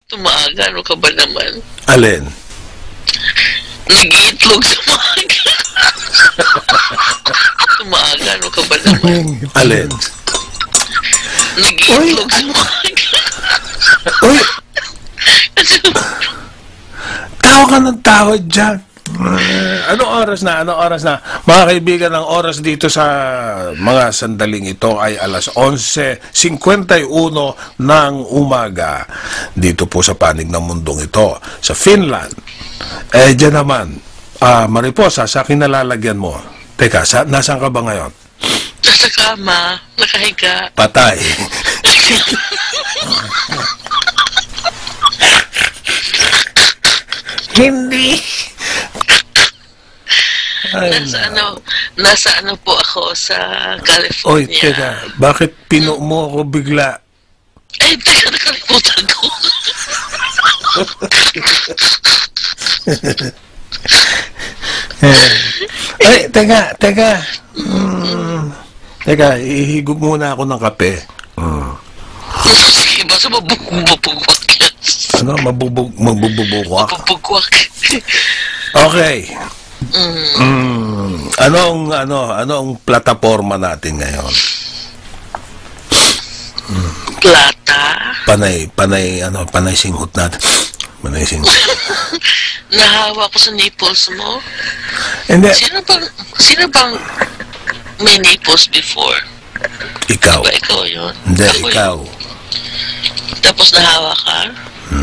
Tumaga, ano ka ba naman? Alin? Nag-iitlog sa umaga. Tumaga, ano ka ba naman? Alin? Nag-iitlog sa umaga. Uy! Tao ka ng tao dyan. Anong oras na? Anong oras na? Mga kaibigan, ang oras dito sa mga sandaling ito ay alas 11:51 ng umaga. Dito po sa panig ng mundong ito, sa Finland. Dyan naman, Mariposa, sa kinalalagyan mo. Teka, nasaan ka ba ngayon? Sa kama, nakahiga. Patay. Hindi. Ay, nasa ano po ako sa California. Oy, teka, bakit pino mo ako bigla? Eh, teka, nakalimutan ko. Ay, teka. Teka, ihigop muna ako ng kape. Sige, basta mabubugwak yan. Ano? Mabubugwak? Mabubugwak. Okay. Anong plataforma natin ngayon? Plata? Panay singhot natin. Panay singhot. Nahawa ko sa nipples mo? Hindi. Sino bang may nipples before? Ikaw. Diba ikaw yun? Hindi, Ako ikaw. Yun. Tapos nahawa ka?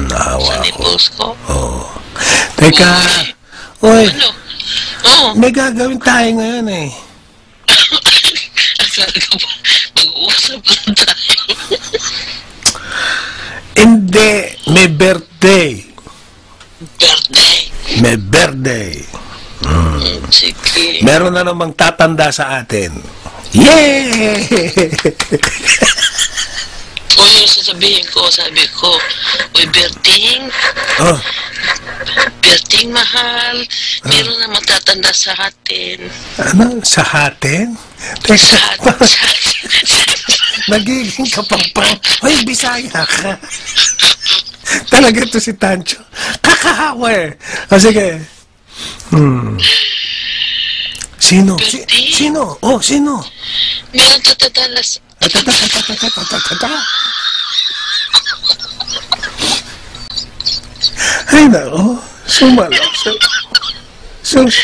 Nahawa sa ako. nipples ko? Oo. Teka. Uy. Ano? Oo. May gagawin tayo ngayon eh. Akala ko ba, mag-uusap lang tayo. Hindi. May birthday. Birthday? May birthday. Sige. Meron na namang tatanda sa atin. Yay! Uy, sasabihin ko, sabi ko, uy, Berting, Oh, Berting, mahal, meron na magtatanda sa atin. ano? Sa atin? Sa Teka, atin. nagiging kapangpang. Hoy, Bisaya ka. Talaga to si Tancho. Kakahawa eh. O, sige. Sino? Sino? Oh, sino? Meron tatanda sa... Ay, nako. Sumalak. Sus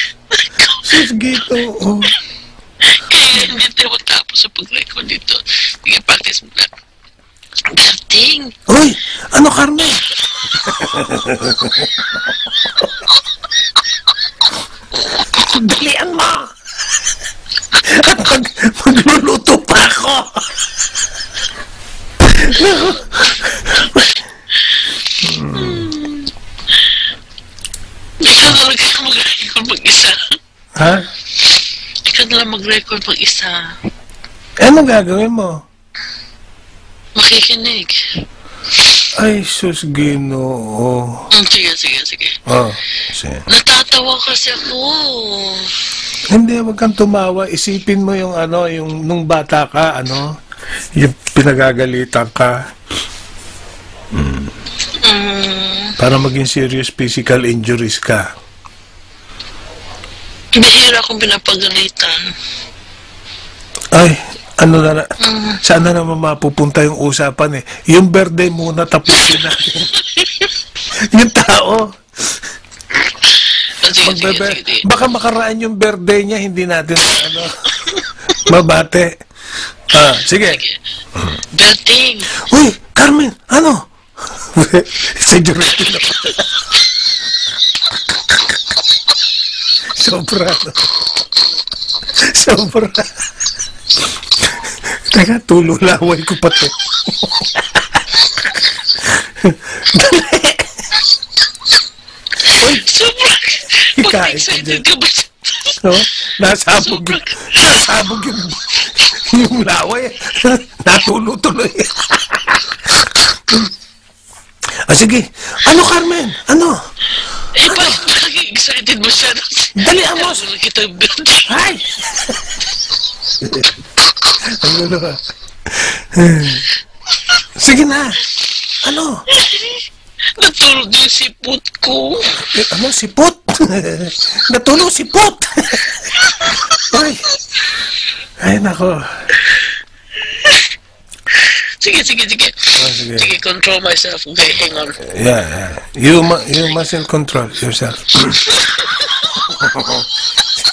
gito. Oh. Kaya hindi tayo matapos sa pag-record dito. Sige, practice mo na. Berting! Uy! Ano, Carmen? Dalian mo! At magluluto pa ako! Ikaw na lang mag-record mag-isa. Ha? Ikaw na lang mag-record mag-isa. Anong gagawin mo? Makikinig. Ay, sus, Ginoo. Sige. Oh, sige. Natatawa kasi ako. Hindi, wag kang tumawa. Isipin mo yung yung nung bata ka, yung pinagagalitan ka. Para maging serious physical injuries ka. Bihira akong pinapagalitan. Ay, saan na naman mapupunta yung usapan eh. Yung birthday muna, tapusin natin. Yung tao. Sige. Baka makaraan yung birthday niya, hindi natin mabate. Sige. Berting! Uy, Carmen, ano? Security na. Sobra. Teka, tululaway ko pa to. Uy, Sobrang! ikain ko dyan. No? Nasabog yung laway. Natulo-tuloy. Sige. Ano, Carmen? Ano? Eh, bakit excited mo siya? Dali, Amos! Kita yung birthday. Ay! Ang gulo ka. Sige na. Ano? Natulog yung sipot ko. Ano, sipot? Natulog sipot! Ay, nako. Sige. Sige. Sige, control myself. Okay, hang on. Yeah. You mustn't control yourself.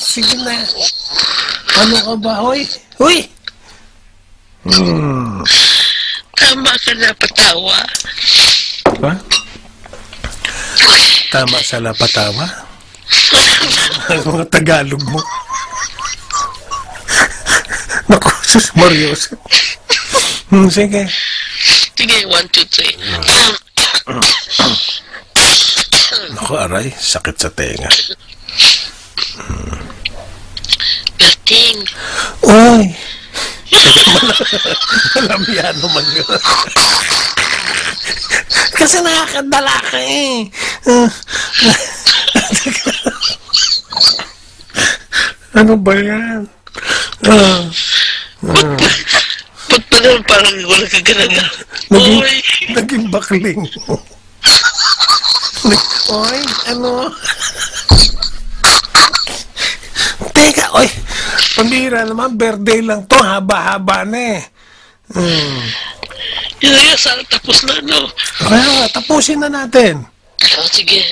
Sige na. Ano ka ba? Hoy! Tama ka na, patawa. Ha? Tama sa lapatawa? Ang mga Tagalog mo. Naku, sus Marios. Sige. Sige, 1, 2, 3. Naku, aray. Sakit sa tenga. Berting. Oy! Malamihan naman yun. Kasi nakakadala ka eh. Ano ba yan? Ba't pa naman parang wala ka ganaga? Naging bakling. Oy, ano? Teka, oy. Pambira naman, birthday lang to. Haba-haba na eh. Yun na yan, sana tapos na, no? Kaya tapusin na natin. Sige.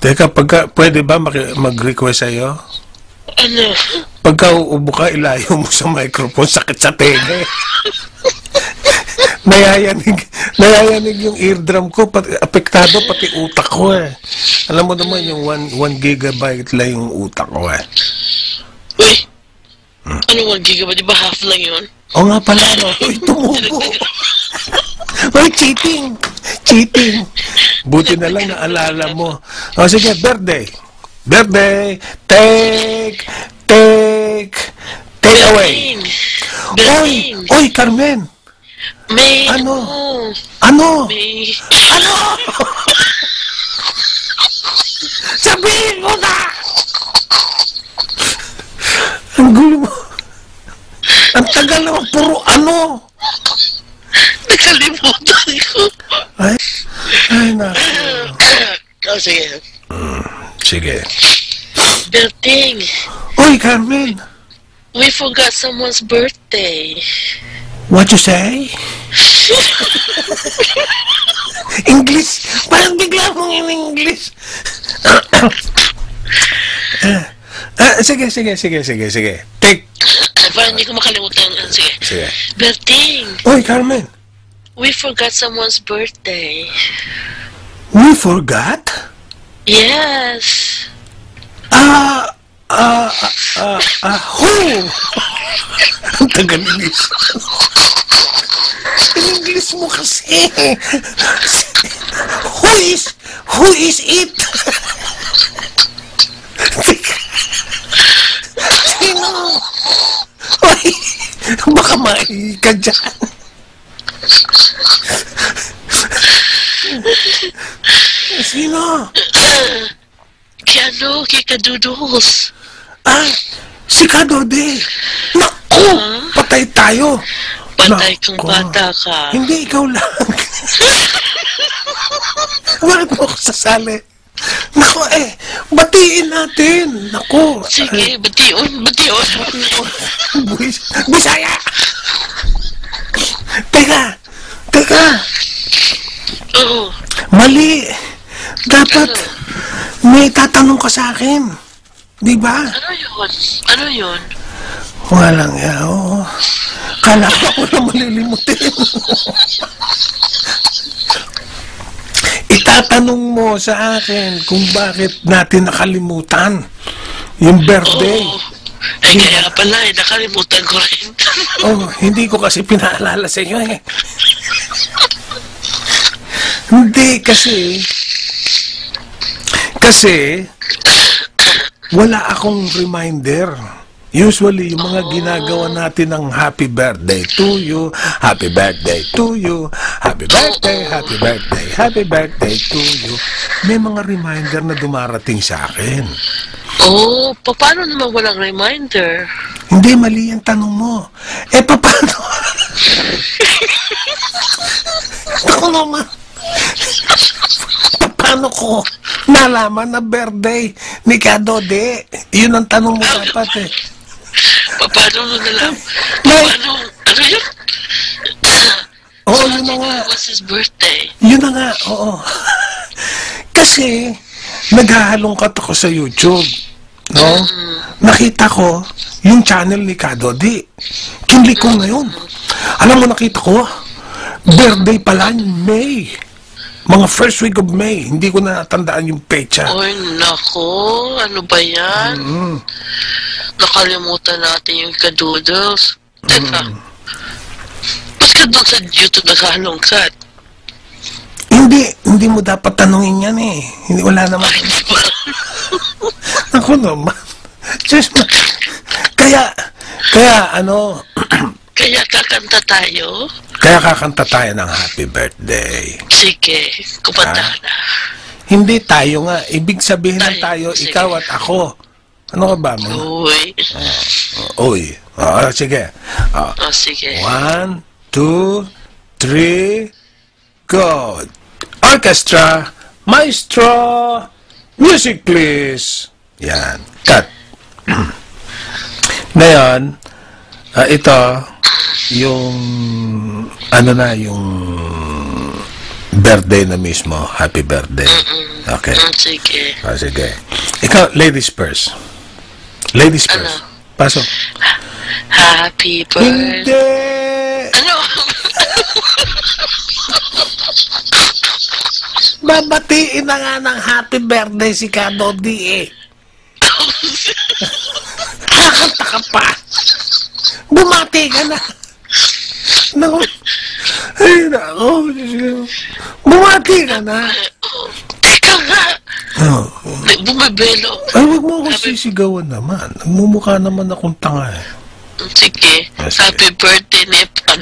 Teka, pwede ba mag-request sa'yo? Ano? Pagka uubo ka, ilayo mo sa microphone, sakit sa tenga eh. Nayayanig yung eardrum ko, apektado pati utak ko eh. Alam mo naman yung 1 gigabyte lang yung utak ko eh. Uy, ano 1 gigabyte? Di ba half lang yun? O nga pala, no? Uy, tumubo. Uy, cheating. Buti na lang naalala mo. O sige, birthday. Take away. Oy, Carmen. May Ano? May... Sabihin mo na! Ang gulo mo. Ang tagal naman, puro ano? Nakalimutan ko. Ay, naku. Sige. Sige. Berting, Oy, Carmen. we forgot someone's birthday. What you say? English? Parang bigla mong in English. Sige. Take. Parang hindi ko makalimutan. Sige. Berting, Oy, Carmen. we forgot someone's birthday. We forgot? Yes. Who? Ang tagal English. In English mo kasi. Who is it? Sino? Oy, baka maihi ka dyan. Sino? Kay Kadudos. Si Kadode. Naku, patay tayo. Patay kang Naku. bata ka. Hindi, ikaw lang. Bakit mo ako sasali? Naku batiin natin. Naku. Sige, batiun. Bisaya! Teka. Oo. Mali. Dapat may tatanong ka sa akin. Di ba? Ano yun? Walang yaw. Kala ko na malilimutin. Itatanong mo sa akin kung bakit natin nakalimutan yung birthday. Kaya pala nakalimutan ko rin. Hindi ko kasi pinaalala sa inyo eh. Hindi, kasi wala akong reminder. Usually, yung mga ginagawa natin ng happy birthday to you, happy birthday to you, happy birthday to you, may mga reminder na dumarating sa akin. Paano naman walang reminder? Hindi, mali ang tanong mo. Paano? Ako naman. Paano ko nalaman na birthday ni Kadode? Yun ang tanong mo dapat eh. Paano mo nalam? Nay. Ano yun? Oo, yun na nga. Was his birthday? Yun na nga, oo. Kasi, naghahalongkat ako sa YouTube. No? Nakita ko yung channel ni Kadode. Kinlik ko ngayon. Alam mo, nakita ko, birthday pala ni May. Mga first week of May. Hindi ko na natandaan yung pecha. Oy, nako. Ano ba yan? Nakalimutan natin yung kadoodles. Teka. Ba't ka doon sa YouTube naghalongkat? Hindi mo dapat tanungin yan eh. Hindi, wala naman. Ako naman. Just, kaya ano, Kaya kakanta tayo? kaya kakanta tayo ng happy birthday. Sige, kumanta ka na. Hindi tayo nga. Ibig sabihin ng Tayo, tayo, sige. ikaw at ako. Ano ka ba mo? Uy. Uy. Sige. Sige. 1, 2, 3, go. Orchestra, maestro, music please. Yan. Cut. Ngayon, ito, yung, yung birthday na mismo. Happy birthday. Okay. Sige. Sige. Ikaw, ladies first. Ladies Ano? first. Pasok. Happy birthday. Hindi! Ano? Babatiin na nga ng happy birthday si Kadode eh. Kakanta ka pa. Bumati ka na. Naku. Ay, naku. Bumati ka na. Teka nga. Oh. Bumibelo. Ay, wag mo akong sisigawan naman. Nagmumukha naman akong tanga eh. Sige. Sige. Happy birthday, Nepal.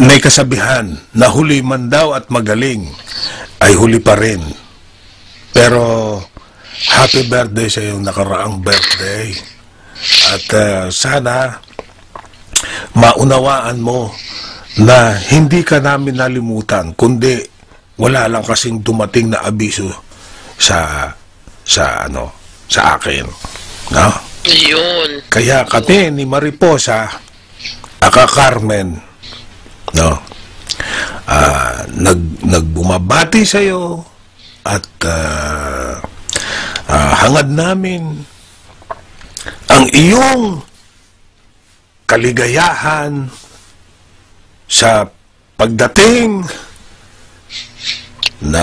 May kasabihan na huli man daw at magaling ay huli pa rin. Pero happy birthday sa iyong nakaraang birthday. At sana maunawaan mo na hindi ka namin nalimutan, kundi wala lang kasing dumating na abiso sa akin. No? Yun. Kaya kami ni Mariposa, aka Carmen, no? Nagbumabati sa iyo at hangad namin ang iyong kaligayahan sa pagdating na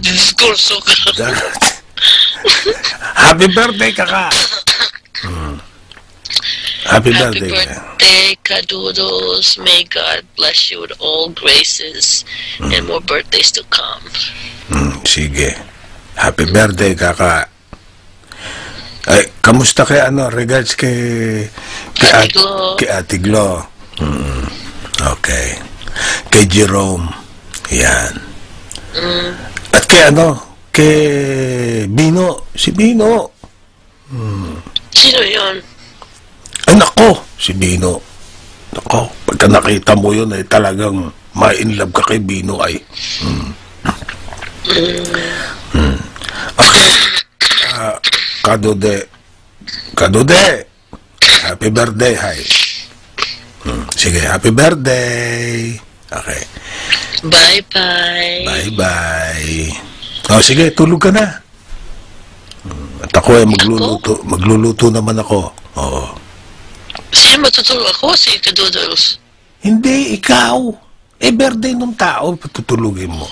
Diskurso ka. happy birthday kaka. Happy Happy birthday. birthday, Kadoodles. May God bless you with all graces and more birthdays to come. Sige. Happy birthday kaka. Ay, kamusta kay regards kay Ate Glo. kay Ate Glo. Okay. Kay Jerome. Yan. At kay kay Bino, si Bino. Sino yun? Ay nako, si Bino. Nako, pagka nakita mo yun ay talagang ma-inlove ka kay Bino ay. Okay. Kadode. Happy birthday, hi. Sige, happy birthday. Okay. Bye-bye. Bye-bye. Oh, sige, tulog ka na. At ako ay magluluto naman ako. Oo. Sino matutulog ako? Si Kadoodles. Hindi, ikaw. Birthday nung tao, patutulugin mo.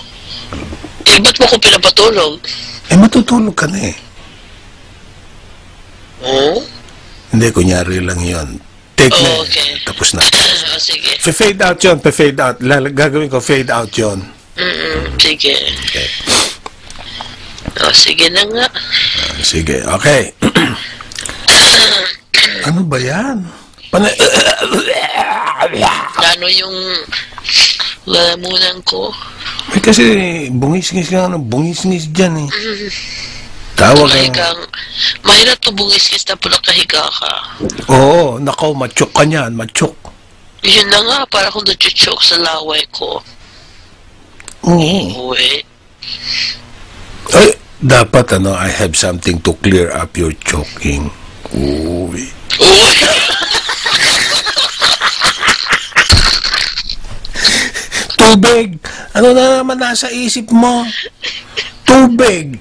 Ba't mo ko pinapatulog? Matutulog ka na eh. Oo? Hindi, kunyari lang yon. Take na. Okay. Tapos na. Sige. Fade out yun, fade out. Gagawin ko, fade out yun. Sige. Okay. Sige na nga. Sige, okay. Ano ba yan? Ano yung lalamunan ko? Kasi bungis-ngis ka ng bungis-ngis dyan eh. Tawag ang... Nakahigang, mahirap to bungis na pula kahiga ka. Oo, nakaw, matsok ka niyan, matsok. Yun na nga, para kung na-choke sa laway ko. Oo. Uwi. Ay, dapat I have something to clear up your choking. Uy. Uwi. Tubig! Ano na naman nasa isip mo? Tubig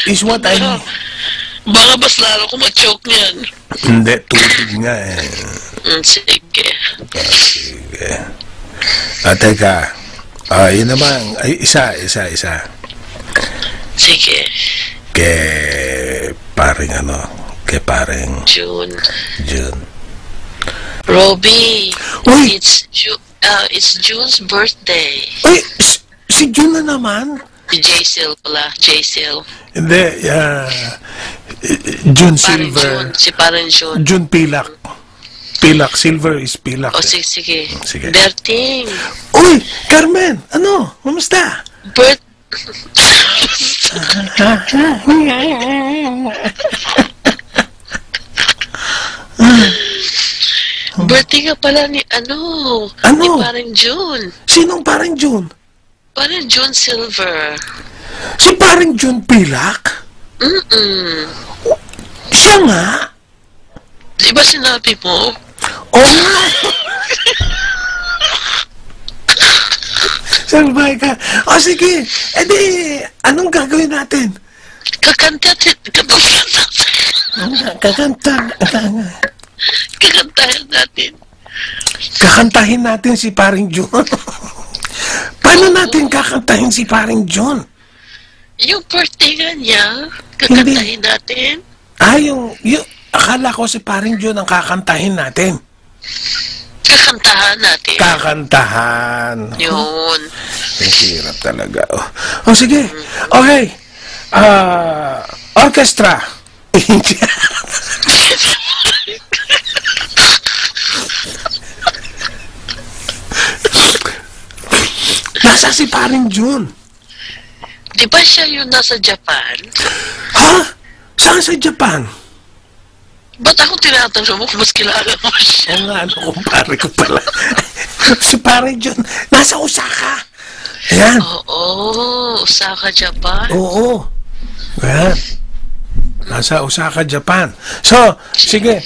is what I need. Baka mas lalo ko ma-choke niyan. Hindi, tubig nga eh. Sige. Sige. Teka. Yun naman. Ay, isa. Sige. Kay paring June. Robbie. Uy! It's June's birthday. Uy! Si June na naman? Jaycel pala. Jaycel. Hindi, June Parang Silver. June. Si parang June. June Pilak. Pilak. Silver is Pilak. O, sige. Sige. Berting. Uy! Carmen! Ano? Kamusta? Birthday ka pala ni Ano? Ni parang June. Sinong parang June? Parang June Silver. Si parang June Pilak? Siya nga? Di ba sinabi mo? Oo nga. Sabay ka. O sige, edi, anong gagawin natin? Kakantahin natin. Kakantahin natin si paring June. Paano natin kakantahin si paring June? Yung birthday nga niya, kakantahin natin. Yung akala ko si paring June ang kakantahin natin. Kakantahan natin. Kakantahan. Yun. Ang hirap talaga. O sige. Okay. Orchestra. Nasa si paring June. Di ba siya yung nasa Japan? Ha? Saan sa Japan? Ba't ako tinatanong mo kung mas kilala mo siya? Oo nga, kumpare ko pala. Si paring June, nasa Osaka. Ayan. Oo, Osaka, Japan. Oo. Ayan. Nasa Osaka, Japan. So, sige.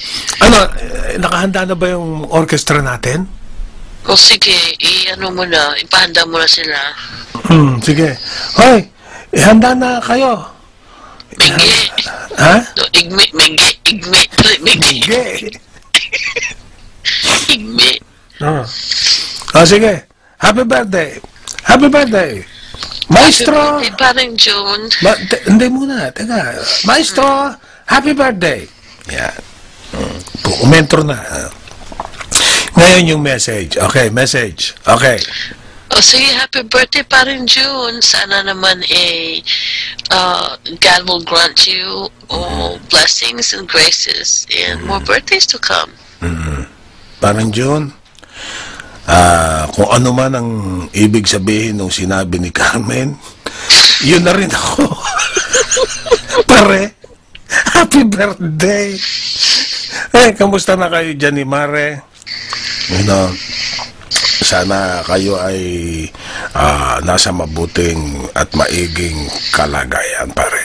Nakahanda na ba yung orchestra natin? O sige, i-ano mo na, ipahanda mo na sila. Sige. Hoy, ihanda na kayo. Migi. Ha? No, igmi. Igmi. Sige. Happy birthday. Happy birthday. Maestro. Happy birthday, parang June. Hindi muna. Teka. Maestro, happy birthday. Yan. Umentro na. Ngayon yung message. Okay, message. Okay. O sige, happy birthday, parang June. Sana naman God will grant you all blessings and graces and more birthdays to come. Parang June, kung ano man ang ibig sabihin nung sinabi ni Carmen, yun na rin ako. Pare, happy birthday. Kamusta na kayo dyan ni Mare? Sana kayo ay nasa mabuting at maiging kalagayan, pare.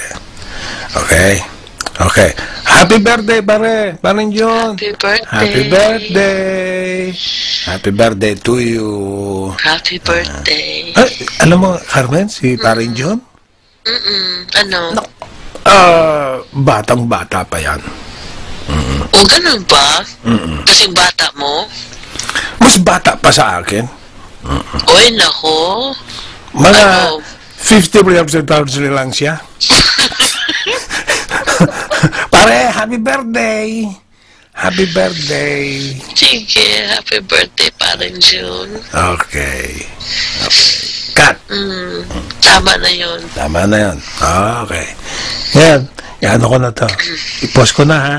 Okay? Okay. Happy birthday, pare. Parang John. Happy birthday. Happy birthday. Happy birthday to you. Happy birthday. Ay, alam mo, Carmen, si Parang John? Ano? Batang-bata pa yan. O, ganun ba? Kasing bata mo? Mas bata pa sa akin. Oy, nako. Mga Ano? 50 pounds lang siya. Pare, happy birthday! Happy birthday! Sige, happy birthday, parang June. Okay. Okay. Cut! Tama na yun. Tama na yan. Okay. Yan. Yan ko na to. I-post ko na, ha?